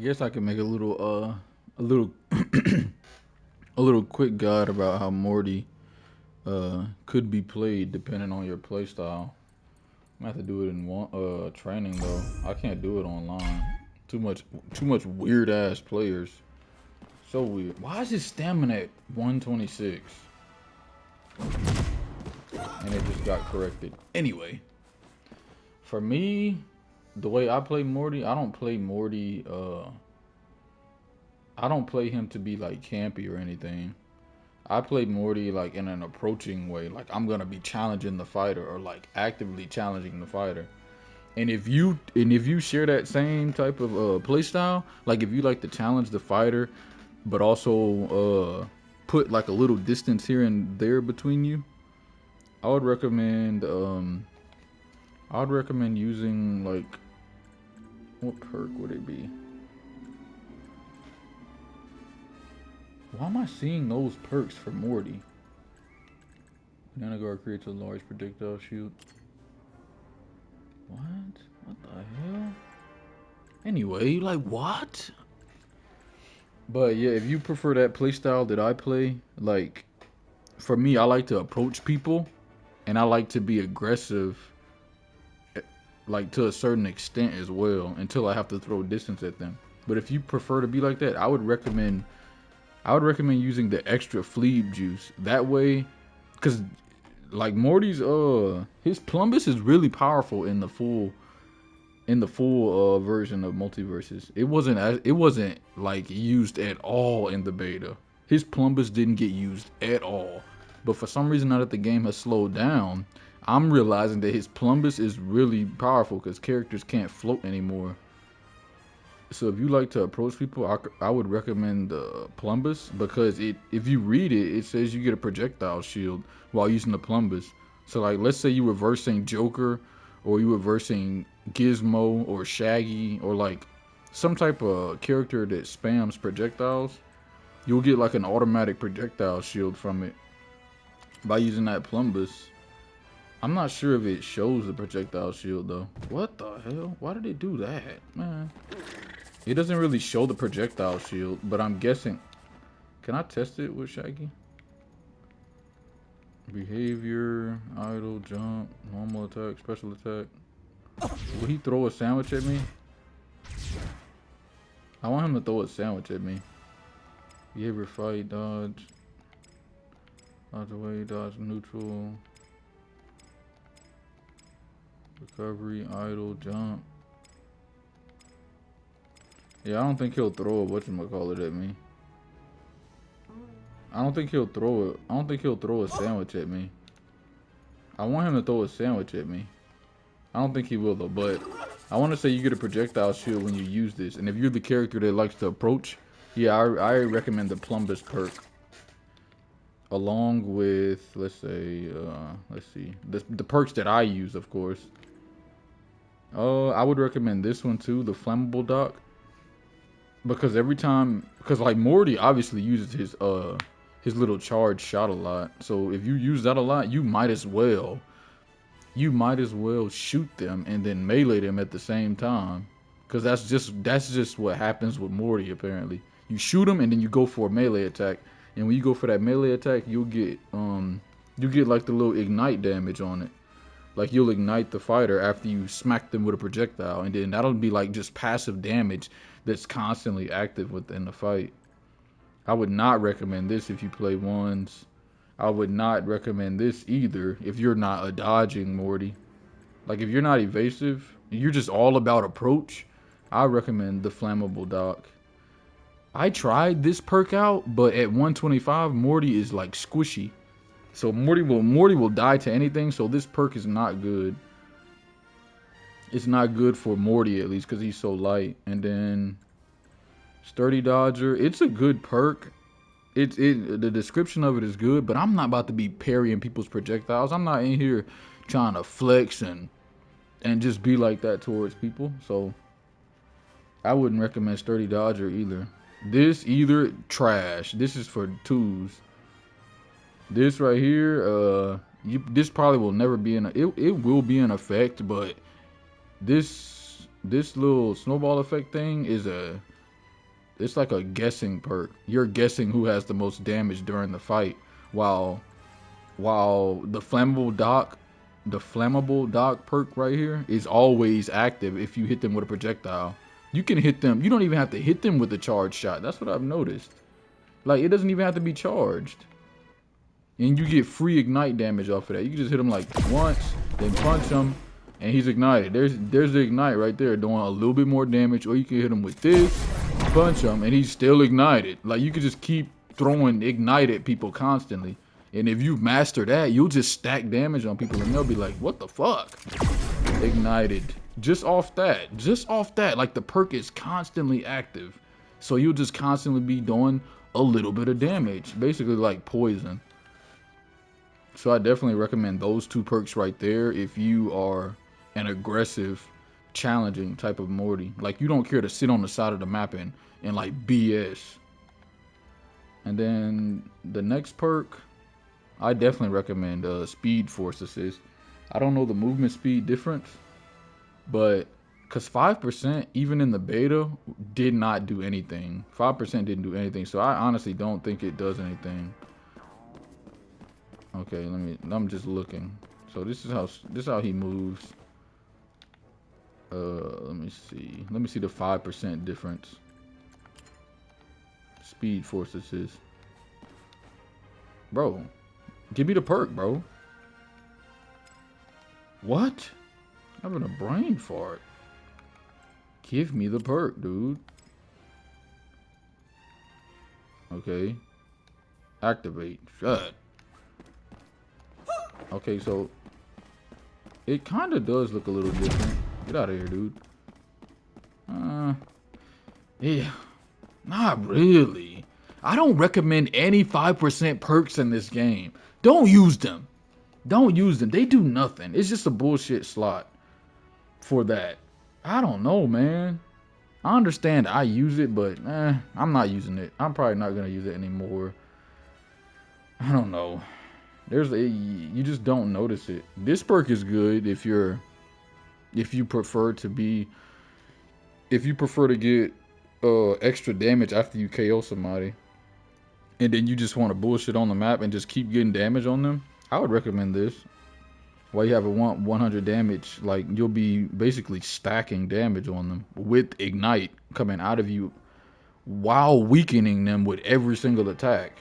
guess I can make a little a little quick guide about how Morty could be played depending on your playstyle. I have to do it in one training though. I can't do it online. Too much too much weird ass players. So weird. Why is his stamina at 126? And it just got corrected. Anyway, for me, the way I play Morty, I don't play him to be like campy or anything. I play Morty like in an approaching way. Like I'm gonna be challenging the fighter or like actively challenging the fighter. And if you share that same type of play style, like if you like to challenge the fighter, but also put like a little distance here and there between you, I would recommend using like what perk would it be? Why am I seeing those perks for Morty? Banana guard creates a large projectile shield. What? What the hell? Anyway, like what? But yeah, if you prefer that playstyle that I play, like for me, I like to approach people and I like to be aggressive, like to a certain extent as well, until I have to throw distance at them. But if you prefer to be like that, I would recommend using the extra fleeb juice. That way, because like Morty's his Plumbus is really powerful in the full version of Multiversus. It wasn't like used at all in the beta. His Plumbus didn't get used at all. But for some reason, now that the game has slowed down, I'm realizing that his Plumbus is really powerful because characters can't float anymore. So if you like to approach people, I would recommend Plumbus because if you read it, it says you get a projectile shield while using the Plumbus. So like, let's say you were versing Joker, or you were versing Gizmo or Shaggy or like some type of character that spams projectiles, you'll get like an automatic projectile shield from it by using that Plumbus. I'm not sure if it shows the projectile shield though. What the hell? Why did it do that, man? It doesn't really show the projectile shield, but I'm guessing. Can I test it with Shaggy? Behavior, idle, jump, normal attack, special attack. Will he throw a sandwich at me? I want him to throw a sandwich at me. Behavior, fight, dodge. Dodge away, dodge neutral. Recovery, idle, jump. Yeah, I don't think he'll throw a whatchamacallit at me. I don't think he'll throw it. I don't think he'll throw a sandwich at me. I want him to throw a sandwich at me. I don't think he will though, but I want to say you get a projectile shield when you use this. And if you're the character that likes to approach, yeah, I recommend the Plumbus perk. Along with, let's see, the perks that I use, of course. I would recommend this one too, the flammable dock. Because like Morty obviously uses his little charge shot a lot. So if you use that a lot, you might as well shoot them and then melee them at the same time. Cause that's just what happens with Morty apparently. You shoot them and then you go for a melee attack. And when you go for that melee attack, you get like the little ignite damage on it. Like you'll ignite the fighter after you smack them with a projectile, and then that'll be like just passive damage that's constantly active within the fight. I would not recommend this if you play ones. I would not recommend this either if you're not a dodging Morty. Like if you're not evasive, you're just all about approach. I recommend the flammable dock. I tried this perk out, but at 125, Morty is like squishy. So Morty will die to anything. So this perk is not good. It's not good for Morty at least because he's so light. And then Sturdy Dodger, it's a good perk. The description of it is good, but I'm not about to be parrying people's projectiles. I'm not in here trying to flex and just be like that towards people. So I wouldn't recommend Sturdy Dodger either. This either trash. This is for twos. This right here, this probably will never be it will be in effect, but this little snowball effect thing it's like a guessing perk. You're guessing who has the most damage during the fight, while the flammable dock perk right here is always active if you hit them with a projectile. You can hit them. You don't even have to hit them with a charge shot. That's what I've noticed. Like, it doesn't even have to be charged. And you get free ignite damage off of that. You can just hit him like once, then punch him, and he's ignited. There's the ignite right there doing a little bit more damage. Or you can hit him with this, punch him, and he's still ignited. Like, you could just keep throwing ignite at people constantly. And if you master that, you'll just stack damage on people and they'll be like, what the fuck? Ignited. Just off that. Just off that. Like, the perk is constantly active. So you'll just constantly be doing a little bit of damage. Basically like poison. So I definitely recommend those two perks right there if you are an aggressive, challenging type of Morty. Like, you don't care to sit on the side of the map and like BS. And then the next perk, I definitely recommend Speed Force Assist. I don't know the movement speed difference, but because 5%, even in the beta, did not do anything. 5% didn't do anything, so I honestly don't think it does anything. Okay, I'm just looking. So this is how he moves. Let me see. Let me see the 5% difference. Speed Force Assist. Bro, give me the perk, bro. What? I'm having a brain fart. Give me the perk, dude. Okay. Activate. Shut. Okay, so it kind of does look a little different. Get out of here, dude. Yeah. Not really. I don't recommend any 5% perks in this game. Don't use them. Don't use them. They do nothing. It's just a bullshit slot for that. I don't know, man. I understand I use it, but I'm not using it. I'm probably not gonna use it anymore. I don't know. You just don't notice it. This perk is good if you prefer to get extra damage after you KO somebody, and then you just want to bullshit on the map and just keep getting damage on them. I would recommend this. While you have a 100 damage, like, you'll be basically stacking damage on them with ignite coming out of you while weakening them with every single attack.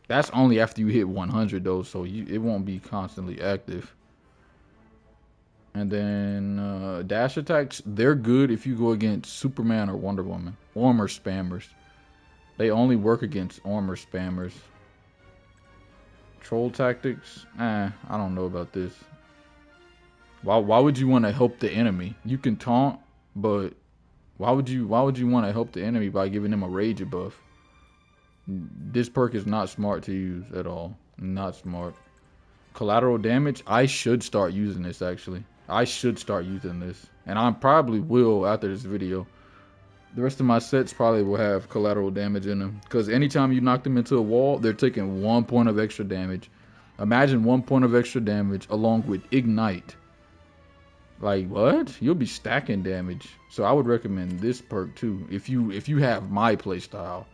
That's only after you hit 100 though, so it won't be constantly active. And then dash attacks, they're good if you go against Superman or Wonder Woman. Armor spammers. They only work against armor spammers. Troll tactics, I don't know about this. Why would you want to help the enemy? You can taunt, but why would you want to help the enemy by giving them a rage buff? This perk is not smart to use at all. Not smart. Collateral damage, I should start using this actually. I should start using this. And I probably will after this video. The rest of my sets probably will have collateral damage in them. Because anytime you knock them into a wall, they're taking 1 point of extra damage. Imagine 1 point of extra damage along with ignite. Like, what? You'll be stacking damage. So I would recommend this perk too. If you have my playstyle.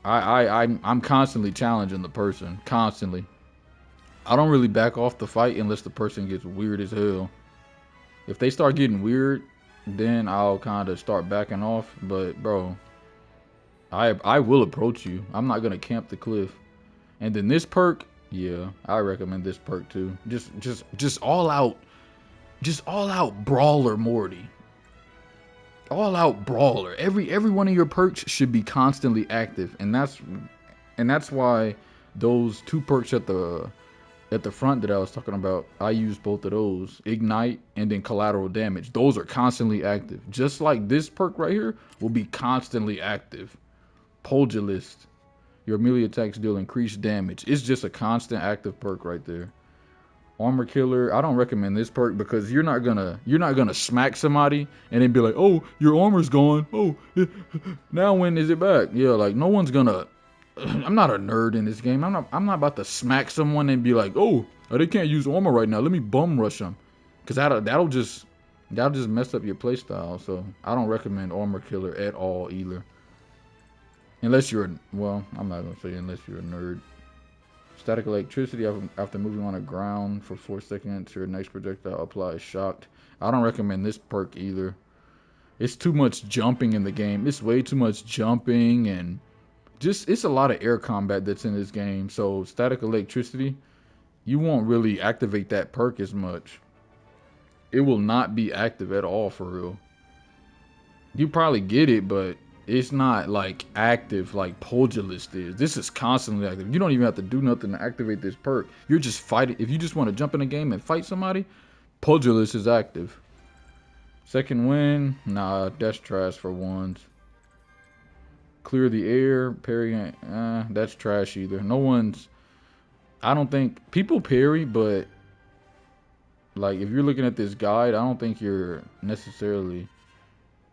I'm constantly challenging the person. Constantly. I don't really back off the fight unless the person gets weird as hell. If they start getting weird, then I'll kind of start backing off. But bro, I will approach you. I'm not gonna camp the cliff. And then this perk, yeah, I recommend this perk too. Just all out brawler Morty. All out brawler. Every one of your perks should be constantly active, and that's why those two perks at the front that I was talking about, I use both of those. Ignite and then collateral damage. Those are constantly active. Just like this perk right here will be constantly active. Pugilist. Your melee attacks deal increased damage. It's just a constant active perk right there. Armor killer, I don't recommend this perk because you're not gonna smack somebody and then be like, oh, your armor's gone. Oh, now when is it back? Yeah, like no one's gonna. I'm not a nerd in this game. I'm not about to smack someone and be like, oh, they can't use armor right now. Let me bum rush them, because that'll just mess up your playstyle. So I don't recommend armor killer at all either. Unless you're, well, I'm not gonna say unless you're a nerd. Static electricity after moving on the ground for 4 seconds, your next projectile applies shocked. I don't recommend this perk either. It's too much jumping in the game. It's way too much jumping and just it's a lot of air combat that's in this game. So static electricity, you won't really activate that perk as much. It will not be active at all for real. You probably get it, but it's not like active like Pugilist is. This is constantly active. You don't even have to do nothing to activate this perk. You're just fighting. If you just want to jump in a game and fight somebody, Pugilist is active. Second win, nah, that's trash for ones. Clear the air, parry, that's trash either. No one's. I don't think people parry, but like if you're looking at this guide, I don't think you're necessarily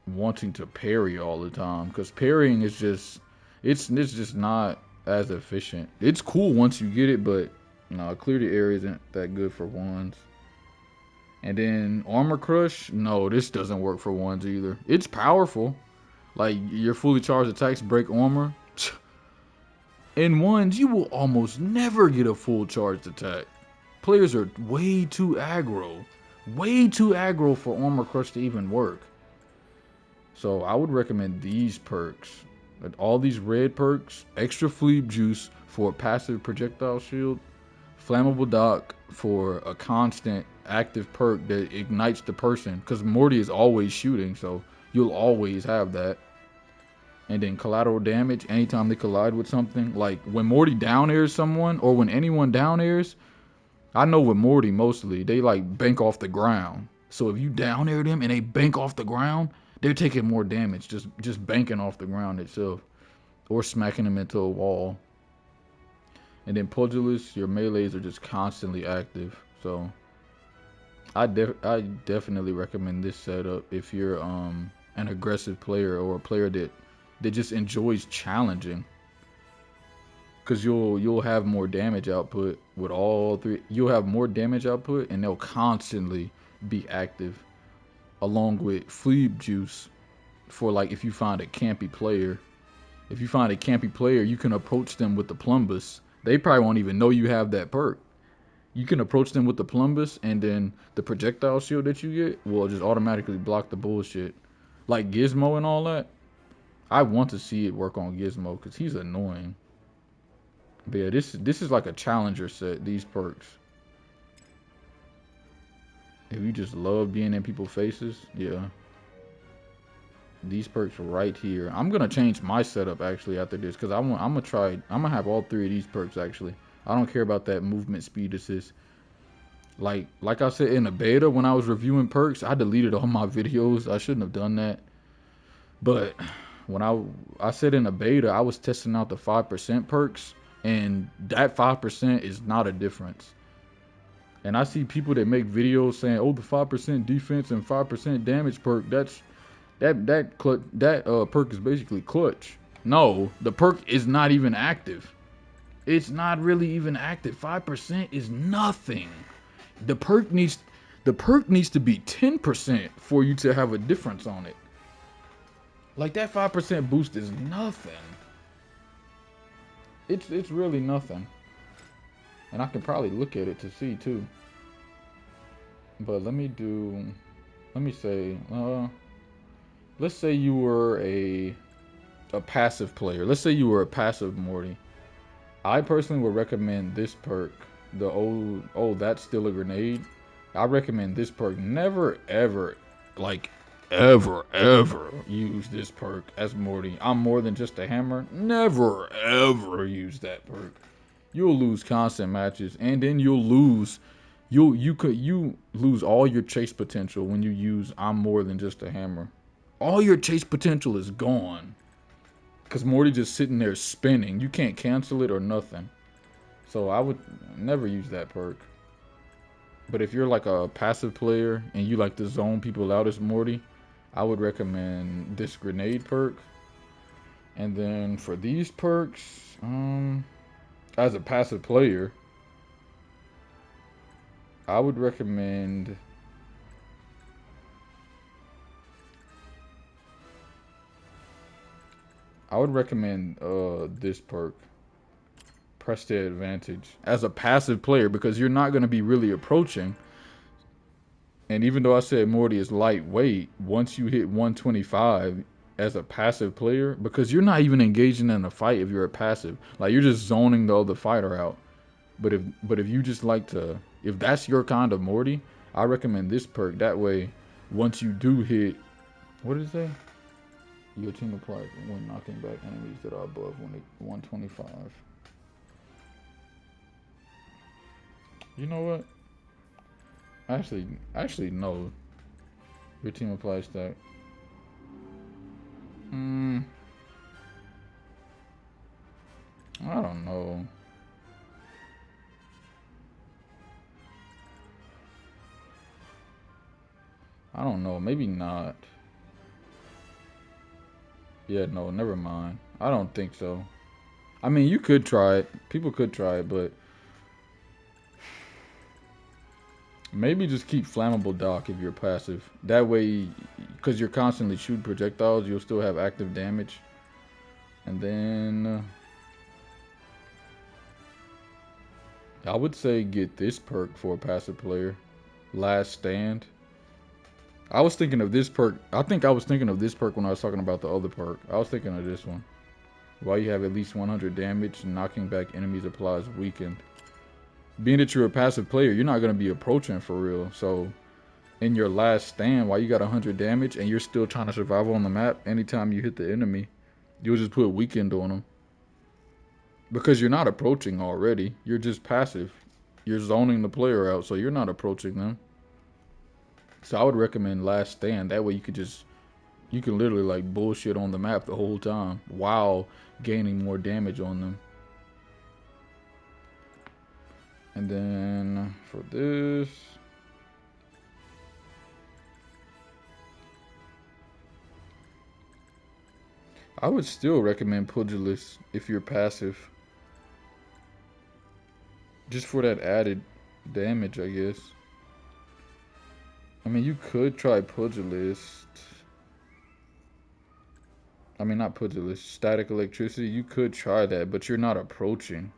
wanting to parry all the time because parrying is just it's just not as efficient. It's cool once you get it, but no, clear the air isn't that good for ones. And then armor crush, no, this doesn't work for ones either. It's powerful, like your fully charged attacks break armor. In ones, you will almost never get a full charged attack. Players are way too aggro for armor crush to even work. So I would recommend these perks. All these red perks, extra fleet juice for a passive projectile shield, flammable dock for a constant active perk that ignites the person. Because Morty is always shooting, so you'll always have that. And then collateral damage anytime they collide with something. Like when Morty down airs someone, or when anyone down airs, I know with Morty mostly, they like bank off the ground. So if you down air them and they bank off the ground, they're taking more damage just banking off the ground itself. Or smacking them into a wall. And then Pugilist, your melees are just constantly active. So I definitely recommend this setup if you're an aggressive player or a player that just enjoys challenging. Cause you'll have more damage output with all three. You'll have more damage output, and they'll constantly be active, along with Fleeb Juice for like if you find a campy player. If you find a campy player, you can approach them with the Plumbus. They probably won't even know you have that perk. You can approach them with the Plumbus, and then the projectile shield that you get will just automatically block the bullshit. Like Gizmo and all that. I want to see it work on Gizmo because he's annoying. But yeah, this is like a challenger set, these perks. If you just love being in people's faces, yeah. These perks right here. I'm gonna change my setup actually after this because I'm gonna try. I'm gonna have all three of these perks actually. I don't care about that movement speed assist. Like I said in the beta when I was reviewing perks, I deleted all my videos. I shouldn't have done that. But when I said in the beta, I was testing out the 5% perks, and that 5% is not a difference. And I see people that make videos saying, "Oh, the 5% defense and 5% damage perk. That perk is basically clutch." No, the perk is not even active. It's not really even active. 5% is nothing. The perk needs the perk needs to be 10% for you to have a difference on it. Like that 5% boost is nothing. It's really nothing. And I can probably look at it to see too. But let me say, let's say you were a passive player. Let's say you were a passive Morty. I personally would recommend this perk. The that's still a grenade. I recommend this perk. Never ever, like ever use this perk as Morty. I'm more than just a hammer. Never ever use that perk. You'll lose constant matches, and then you lose all your chase potential when you use I'm more than just a hammer. All your chase potential is gone. Cause Morty just sitting there spinning. You can't cancel it or nothing. So I would never use that perk. But if you're like a passive player and you like to zone people out as Morty, I would recommend this grenade perk. And then for these perks, as a passive player, I would recommend I would recommend this perk, Press the Advantage, as a passive player because you're not going to be really approaching. And even though I said Morty is lightweight, once you hit 125 as a passive player, because you're not even engaging in a fight if you're a passive, like you're just zoning the other fighter out. But if you just like to, if that's your kind of Morty, I recommend this perk. That way, once you do hit, what did it say? Your team applies when knocking back enemies that are above 125. You know what? No. Your team applies that. Hmm. I don't know. I don't know. Maybe not. Yeah, no, never mind. I don't think so. I mean, you could try it. People could try it, but maybe just keep flammable dock if you're passive. That way, because you're constantly shooting projectiles, you'll still have active damage. And then I would say get this perk for a passive player. Last Stand. I was thinking of this perk. I think I was thinking of this perk when I was talking about the other perk. I was thinking of this one. While you have at least 100 damage, knocking back enemies applies weakened. Being that you're a passive player, you're not going to be approaching for real. So in your last stand, while you got 100 damage and you're still trying to survive on the map, anytime you hit the enemy, you'll just put weakened on them. Because you're not approaching already. You're just passive. You're zoning the player out, so you're not approaching them. So I would recommend last stand. That way you can literally like bullshit on the map the whole time while gaining more damage on them. And then for this, I would still recommend Pugilist if you're passive. Just for that added damage, I guess. I mean, you could try Pugilist. I mean, not Pugilist, Static Electricity. You could try that, but you're not approaching.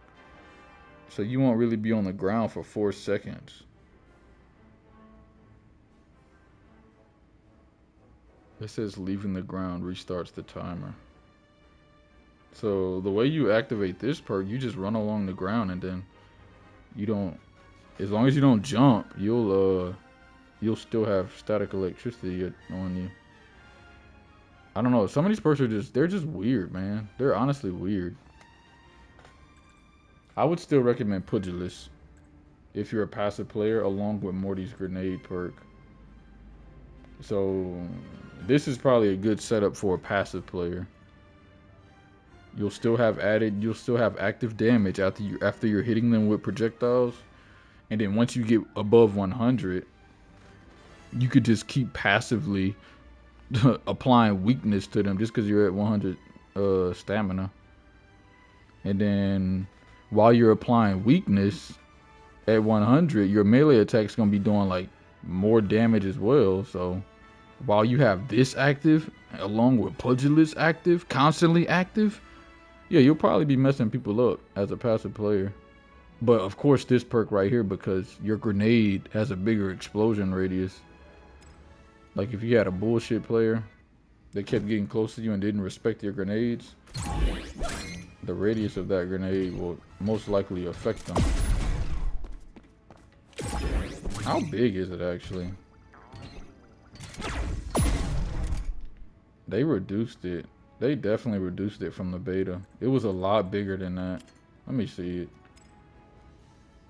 So you won't really be on the ground for 4 seconds. It says leaving the ground restarts the timer. So the way you activate this perk, you just run along the ground and then you don't, as long as you don't jump, you'll still have static electricity on you. I don't know. Some of these perks are they're just weird, man. They're honestly weird. I would still recommend Pugilist if you're a passive player, along with Morty's grenade perk. So this is probably a good setup for a passive player. You'll still have active damage after you're hitting them with projectiles, and then once you get above 100, you could just keep passively applying weakness to them just because you're at 100 stamina. And then while you're applying weakness at 100, your melee attack's gonna be doing like more damage as well. So while you have this active, along with Pugilist active, constantly active, yeah, you'll probably be messing people up as a passive player. But of course, this perk right here, because your grenade has a bigger explosion radius. Like if you had a bullshit player that kept getting close to you and didn't respect your grenades, the radius of that grenade will most likely affect them. How big is it actually? They reduced it. They definitely reduced it from the beta. It was a lot bigger than that. Let me see it.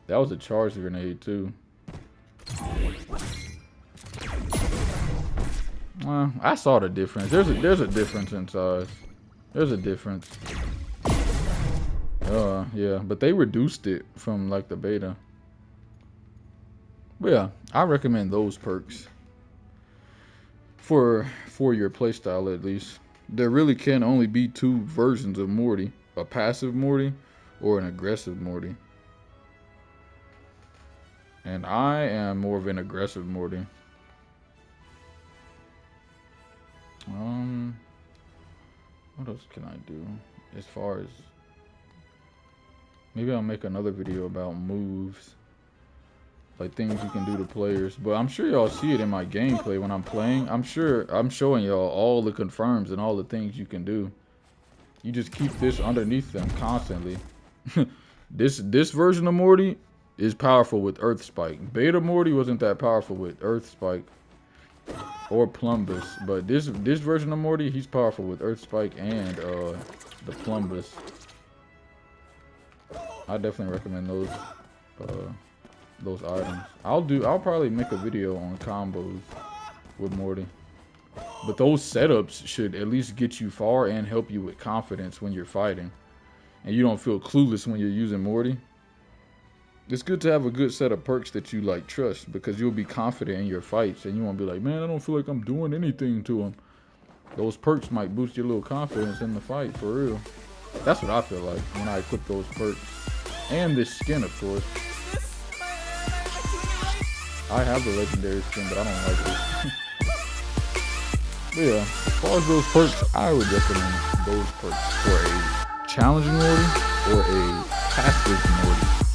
That was a charged grenade too. I saw the difference. There's a difference in size. There's a difference. Yeah, but they reduced it from like the beta. But yeah, I recommend those perks for your playstyle at least. There really can only be two versions of Morty: a passive Morty or an aggressive Morty. And I am more of an aggressive Morty. Um, What else can I do? As far as maybe I'll make another video about moves, like things you can do to players. But I'm sure y'all see it in my gameplay when I'm playing. I'm sure I'm showing y'all all the confirms and all the things you can do. You just keep this underneath them constantly. This version of Morty is powerful with Earth Spike. Beta Morty wasn't that powerful with Earth Spike or Plumbus, but this version of Morty, he's powerful with Earth Spike and the Plumbus. I definitely recommend those items. I'll probably make a video on combos with Morty. But those setups should at least get you far and help you with confidence when you're fighting. And you don't feel clueless when you're using Morty. It's good to have a good set of perks that you like trust, because you'll be confident in your fights and you won't be like, man, I don't feel like I'm doing anything to him. Those perks might boost your little confidence in the fight, for real. That's what I feel like when I equip those perks. And this skin, of course. I have the legendary skin, but I don't like it. But yeah, as far as those perks, I would recommend those perks for a challenging Morty or a passive Morty.